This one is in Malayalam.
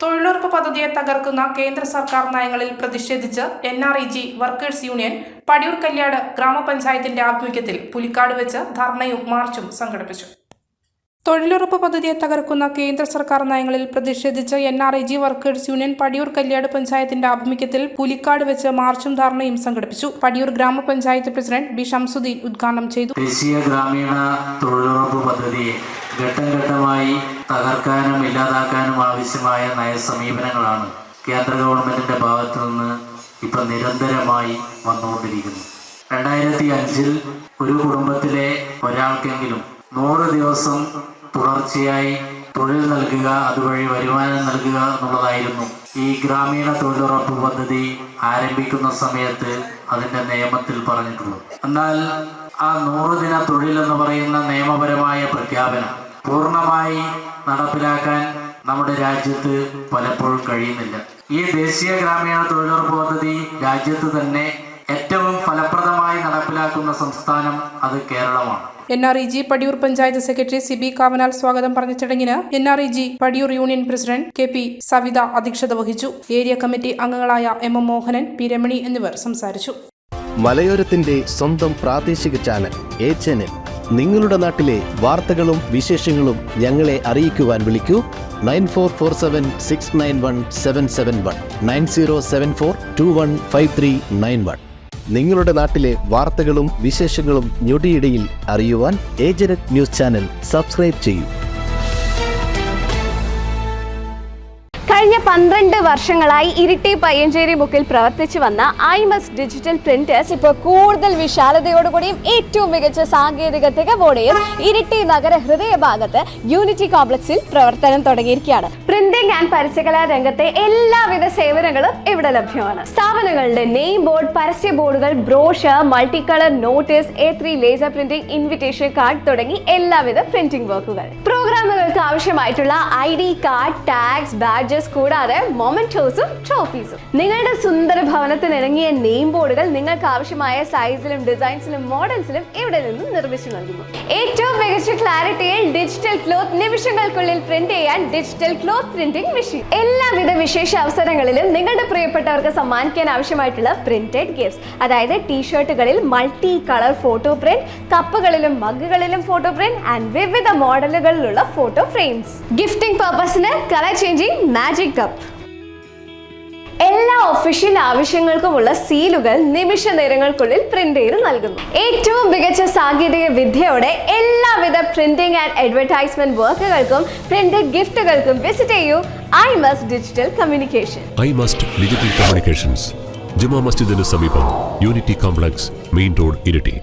തൊഴിലുറപ്പ് പദ്ധതിയെ തകർക്കുന്ന കേന്ദ്ര സർക്കാർ നയങ്ങളിൽ പ്രതിഷേധിച്ച് NREG workers union Padiyoor Kalliad ഗ്രാമപഞ്ചായത്തിന്റെ ആഭിമുഖ്യത്തിൽ പുലിക്കാട് വെച്ച് ധർണയും മാർച്ചും സംഘടിപ്പിച്ചു. തൊഴിലുറപ്പ് പദ്ധതിയെ തകർക്കുന്ന കേന്ദ്ര സർക്കാർ നയങ്ങളിൽ പ്രതിഷേധിച്ച് NREG workers union Padiyoor Kalliad പഞ്ചായത്തിന്റെ ആഭിമുഖ്യത്തിൽ പുലിക്കാട് വെച്ച് മാർച്ചും ധർണയും സംഘടിപ്പിച്ചു. പടിയൂർ ഗ്രാമപഞ്ചായത്ത് പ്രസിഡന്റ് B. ഷംസുദ്ദീൻ ഉദ്ഘാടനം ചെയ്തു. ദേശീയ ഗ്രാമീണ തൊഴിലുറപ്പ് പദ്ധതിയെ ഘട്ടം ഘട്ടമായി തകർക്കാനും ഇല്ലാതാക്കാനും ആവശ്യമായ നയസമീപനങ്ങളാണ് കേന്ദ്ര ഗവൺമെന്റിന്റെ ഭാഗത്തു നിന്ന് ഇപ്പം നിരന്തരമായി വന്നുകൊണ്ടിരിക്കുന്നത്. 2005 ഒരു കുടുംബത്തിലെ ഒരാൾക്കെങ്കിലും 100 ദിവസം തുടർച്ചയായി തൊഴിൽ നൽകുക, അതുവഴി വരുമാനം നൽകുക എന്നുള്ളതായിരുന്നു ഈ ഗ്രാമീണ തൊഴിലുറപ്പ് പദ്ധതി ആരംഭിക്കുന്ന സമയത്ത് അതിൻ്റെ നിയമത്തിൽ പറഞ്ഞിട്ടുള്ളത്. എന്നാൽ ആ 100 ദിന തൊഴിൽ എന്ന് പറയുന്ന നിയമപരമായ പ്രഖ്യാപനം പൂർണ്ണമായി നടപ്പിലാക്കാൻ നമ്മുടെ രാജ്യത്ത് പലപ്പോഴും കഴിയുന്നില്ല. ഈ ദേശീയ ഗ്രാമീണ തൊഴിലുറപ്പ് പദ്ധതി രാജ്യത്ത് തന്നെ ഏറ്റവും ഫലപ്രദമായി നടപ്പിലാക്കുന്ന സംസ്ഥാനം അത് കേരളമാണ്. NREG Padiyoor panchayat secretary CB Kavanal സ്വാഗതം പറഞ്ഞ ചടങ്ങിന് NREG Padiyoor union president KP Savitha അധ്യക്ഷത വഹിച്ചു. ഏരിയ കമ്മിറ്റി അംഗങ്ങളായ MM മോഹനൻ, P. രമണി എന്നിവർ സംസാരിച്ചു. മലയോരത്തിന്റെ സ്വന്തം പ്രാദേശിക ചാനൽ A ചാനൽ. നിങ്ങളുടെ നാട്ടിലെ വാർത്തകളും വിശേഷങ്ങളും ഞങ്ങളെ അറിയിക്കുവാൻ വിളിക്കൂ 9447691771 9074215391. നിങ്ങളുടെ നാട്ടിലെ വാർത്തകളും വിശേഷങ്ങളും ഞൊടിയിടയിൽ അറിയുവാൻ ഏജനറ്റ് ന്യൂസ് ചാനൽ സബ്സ്ക്രൈബ് ചെയ്യൂ. കഴിഞ്ഞ 12 വർഷങ്ങളായി ഇരിട്ടി പയ്യഞ്ചേരി മുക്കിൽ പ്രവർത്തിച്ചു വന്ന IMS ഡിജിറ്റൽ പ്രിന്റേഴ്സ് ഇപ്പോൾ കൂടുതൽ വിശാലതയോടുകൂടിയും ഏറ്റവും മികച്ച സാങ്കേതിക തികവോടെയും ഇരിട്ടി നഗര ഹൃദയഭാഗത്ത് യൂണിറ്റി കോംപ്ലക്സിൽ പ്രവർത്തനം തുടങ്ങിയിരിക്കുകയാണ്. പ്രിന്റിംഗ് ആൻഡ് പരസ്യകലാ രംഗത്തെ എല്ലാവിധ സേവനങ്ങളും ഇവിടെ ലഭ്യമാണ്. സ്ഥാപനങ്ങളുടെ നെയിം ബോർഡ്, പരസ്യ ബോർഡുകൾ, brochure, multi colour notice, A3 laser printing, invitation card തുടങ്ങി എല്ലാവിധ പ്രിന്റിംഗ് വർക്കുകൾ. പ്രോഗ്രാമുകൾക്ക് ആവശ്യമായിട്ടുള്ള ID കാർഡ്, ടാഗ്സ്, ബാഡ്ജസ് കൂടാതെ മൊമെന്റോസും ട്രോഫീസും. നിങ്ങളുടെ സുന്ദര ഭവനത്തിന് ഇണങ്ങിയ നെയിം ബോർഡുകൾ നിങ്ങൾക്ക് ആവശ്യമായ സൈസിലും ഡിസൈൻസിലും മോഡൽസിലും ഇവിടെ നിന്നും നിർമ്മിച്ചു നൽകുന്നു. ഏറ്റവും മികച്ച ക്ലാരിറ്റിയിൽ ഡിജിറ്റൽ ക്ലോത്ത് നിമിഷങ്ങൾക്കുള്ളിൽ പ്രിന്റ് ചെയ്യാൻ ഡിജിറ്റൽ ക്ലോത്ത് പ്രിന്റിംഗ് മെഷീൻ. എല്ലാവിധ വിശേഷ അവസരങ്ങളിലും നിങ്ങളുടെ പ്രിയപ്പെട്ടവർക്ക് സമ്മാനിക്കാൻ ആവശ്യമായിട്ടുള്ള പ്രിന്റഡ് ഗിഫ്റ്റ്സ്, അതായത് ടീഷർട്ടുകളിൽ മൾട്ടി കളർ ഫോട്ടോ പ്രിന്റ്, കപ്പുകളിലും മഗ്ഗുകളിലും ഫോട്ടോ പ്രിന്റ് ആൻഡ് വിവിധ മോഡലുകളിലുള്ള ഫോട്ടോ ഫ്രെയിംസ്. ഗിഫ്റ്റിംഗ് പർപ്പസിന് കളർ ചേഞ്ചിങ് മാജിക് കപ്പ്. എല്ലാ ഒഫീഷ്യൽ ആവശ്യങ്ങൾക്കുമുള്ള സീലുകൾ നിമിഷ നേരങ്ങൾക്കുള്ളിൽ പ്രിന്റ് ചെയ്ത് നൽകുന്നു. ഏറ്റവും മികച്ച സാങ്കേതിക വിദ്യയോടെ എല്ലാവിധ പ്രിന്റിംഗ് ആൻഡ് അഡ്വർടൈസ്മെന്റ് വർക്കുകൾക്കും പ്രിന്റഡ് ഗിഫ്റ്റുകൾക്കും വിസിറ്റ് ചെയ്യൂ IMS digital communication. IMS digital communications, ജുമാ മസ്ജിദിന് സമീപം, unity complex, main road, Iritty.